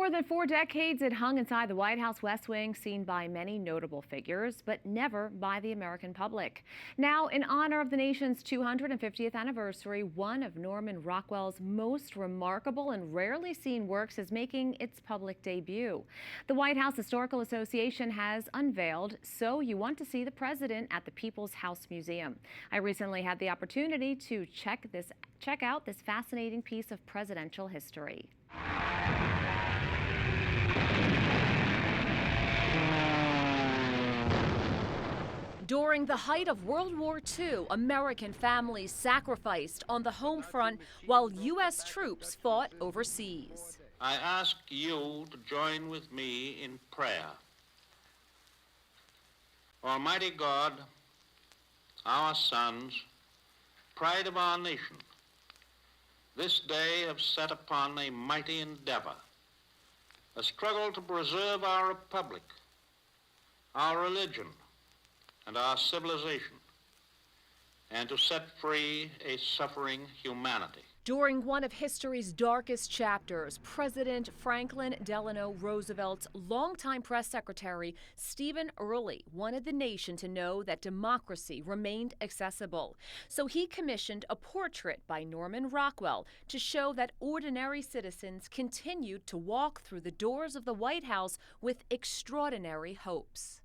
more than 4 decades, it hung inside the White House West Wing, seen by many notable figures, but never by the American public. Now, in honor of the nation's 250th anniversary, one of Norman Rockwell's most remarkable and rarely seen works is making its public debut. The White House Historical Association has unveiled So You Want to See the President at the People's House Museum. I recently had the opportunity to check out this fascinating piece of presidential history. During the height of World War II, American families sacrificed on the home front while U.S. troops fought overseas. I ask you to join with me in prayer. Almighty God, our sons, pride of our nation, this day have set upon a mighty endeavor, a struggle to preserve our republic, our religion, and our civilization, and to set free a suffering humanity. During one of history's darkest chapters, President Franklin Delano Roosevelt's longtime press secretary, Stephen Early, wanted the nation to know that democracy remained accessible. So he commissioned a portrait by Norman Rockwell to show that ordinary citizens continued to walk through the doors of the White House with extraordinary hopes.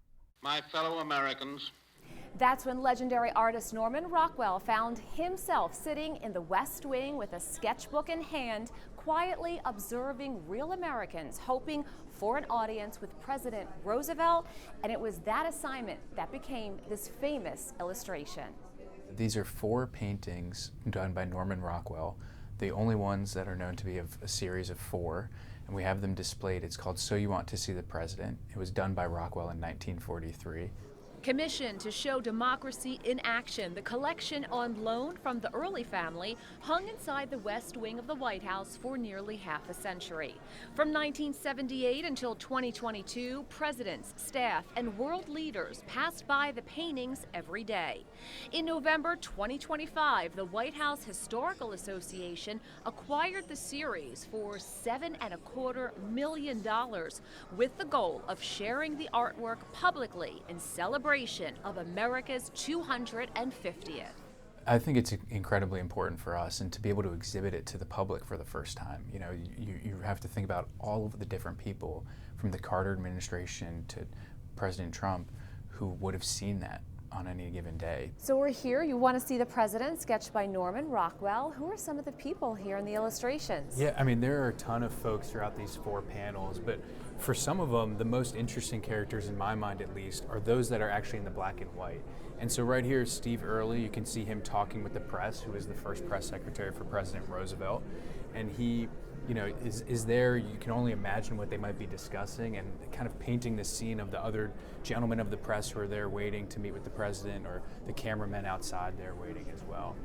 My fellow Americans, that's when legendary artist Norman Rockwell found himself sitting in the West Wing with a sketchbook in hand, quietly observing real Americans, hoping for an audience with President Roosevelt, and it was that assignment that became this famous illustration. These are 4 paintings done by Norman Rockwell, the only ones that are known to be of a series of 4, and we have them displayed. It's called So You Want to See the President. It was done by Rockwell in 1943. Commissioned to show democracy in action, the collection on loan from the Early family hung inside the West Wing of the White House for nearly half a century. From 1978 until 2022, presidents, staff, and world leaders passed by the paintings every day. In November 2025, the White House Historical Association acquired the series for $7.25 million with the goal of sharing the artwork publicly in celebration of America's 250th. I think it's incredibly important for us, and to be able to exhibit it to the public for the first time. You know, you have to think about all of the different people from the Carter administration to President Trump who would have seen that on any given day. So we're here, you want to see the president sketched by Norman Rockwell. Who are some of the people here in the illustrations? Yeah, I mean, there are a ton of folks throughout these 4 panels, but for some of them, the most interesting characters, in my mind at least, are those that are actually in the black and white. And so right here is Steve Early. You can see him talking with the press, who is the first press secretary for President Roosevelt. And he, you know, is there. You can only imagine what they might be discussing, and kind of painting the scene of the other gentlemen of the press who are there waiting to meet with the president, or the cameramen outside there waiting as well.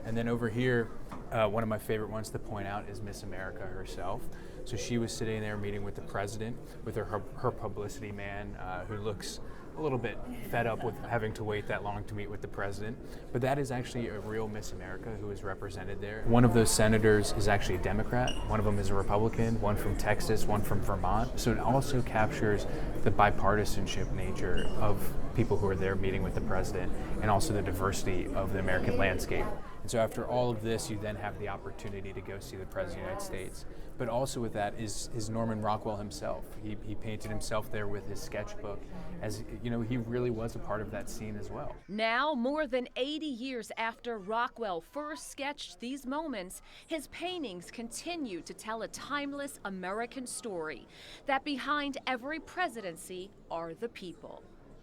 And then over here, one of my favorite ones to point out is Miss America herself. So she was sitting there meeting with the president with her publicity man, who looks a little bit fed up with having to wait that long to meet with the president. But that is actually a real Miss America who is represented there. One of those senators is actually a Democrat, one of them is a Republican, one from Texas, one from Vermont. So it also captures the bipartisanship nature of people who are there meeting with the president, and also the diversity of the American landscape. And so after all of this, you then have the opportunity to go see the President of the United States. But also with that is Norman Rockwell himself. He painted himself there with his sketchbook. As you know, he really was a part of that scene as well. Now, more than 80 years after Rockwell first sketched these moments, his paintings continue to tell a timeless American story, that behind every presidency are the people.